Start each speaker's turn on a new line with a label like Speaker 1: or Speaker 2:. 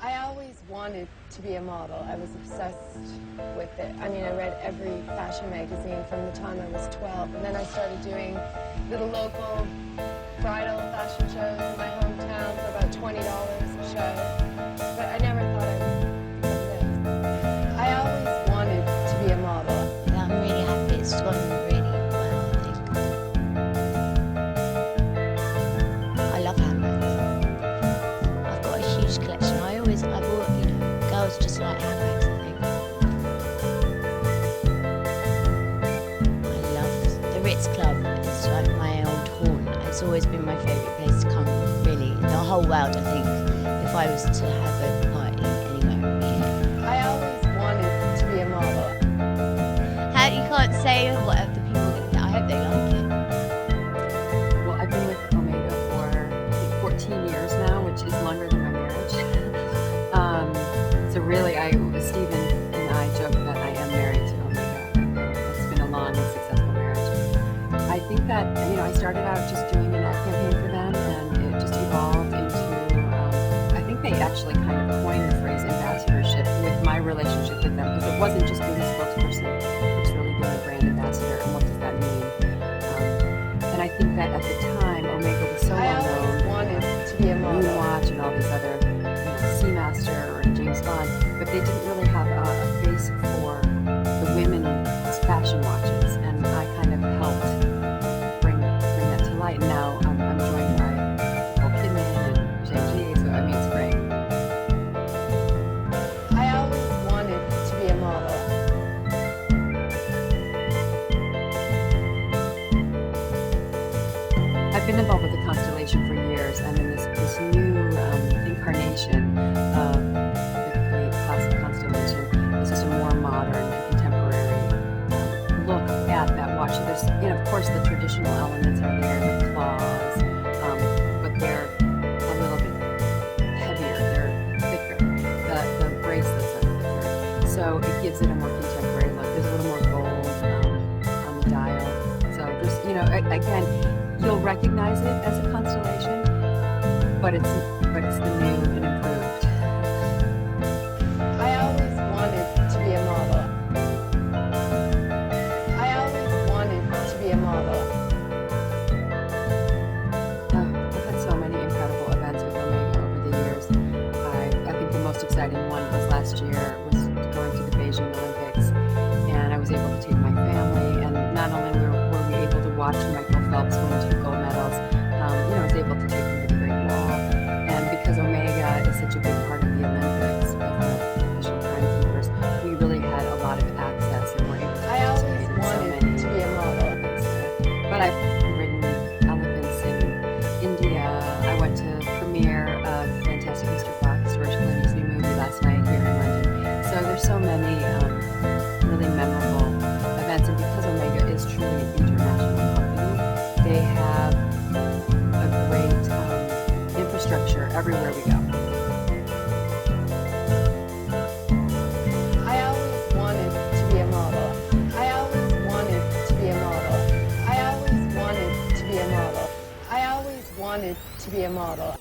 Speaker 1: I always wanted to be a model. I was obsessed with it. I mean, I read every fashion magazine from the time I was 12, and then I started doing little local bridal fashion shows in my hometown for about $20 a show. But I never thought I would become this. I always wanted to be a model.
Speaker 2: I'm really happy it's gone really well, I think. I love handbags. I've got a huge collection. I bought, girls just like handbags, I think. I love the Ritz Club. It's like my old haunt. It's always been my favourite place to come, really, in the whole world, I think, if I was to have a party anywhere, it would be here.
Speaker 1: I always wanted to be a model.
Speaker 2: You can't say what other people are going to think. I hope they like it.
Speaker 3: Well, I've been with Omega for 14 years now, which is longer than my marriage. So really, Stephen and I joke that I am married to Omega. It's been a long and successful marriage. I think that, I started out just doing an ad campaign for them, and it just evolved into, I think they actually kind of coined the phrase ambassadorship with my relationship with them, because it wasn't just being a spokesperson, it's really being a brand ambassador, and what does that mean? And I think that at the time, Omega was so well known.
Speaker 1: I always wanted to be a model.
Speaker 3: Watch and all these other, Seamaster or James Bond, but they didn't really have a face for the women's fashion watches, and I kind of helped bring that to light. And now I'm joined by Nicole Kidman and Shang-Chi, so it's great.
Speaker 1: I always wanted to be a model.
Speaker 3: I've been involved with the constellation for years, and then this new incarnation of the classic constellation is just a more modern and contemporary look at that watch. So there's, of course, the traditional elements are there, the claws, but they're a little bit heavier, they're thicker. The bracelets are thicker, so it gives it a more contemporary look. There's a little more gold on the dial. So there's, again, you'll recognize it as a constellation, but it's the new and improved.
Speaker 1: I always wanted to be a model. I always wanted to be a model.
Speaker 3: I've had so many incredible events with Omega over the years. I think the most exciting one was last year, was going to the Beijing Olympics, and I was able to take my family, and not only were we able to watch Michael Phelps win 2 gold medals, I was able to take him to the Great Wall. And because Omega is such a big part of the Olympics, of the official timekeepers, we really had a lot of access, and were able to
Speaker 1: I always
Speaker 3: participate in so
Speaker 1: wanted
Speaker 3: many
Speaker 1: to be a model.
Speaker 3: events. But I've ridden elephants in India. I went to the premiere of Fantastic Mr. Fox, George Clooney's new movie, last night here in London. So there's so many really memorable events, and because Omega is truly an international company, they have a great infrastructure everywhere we go.
Speaker 1: I always wanted to be a model. I always wanted to be a model. I always wanted to be a model. I always wanted to be a model.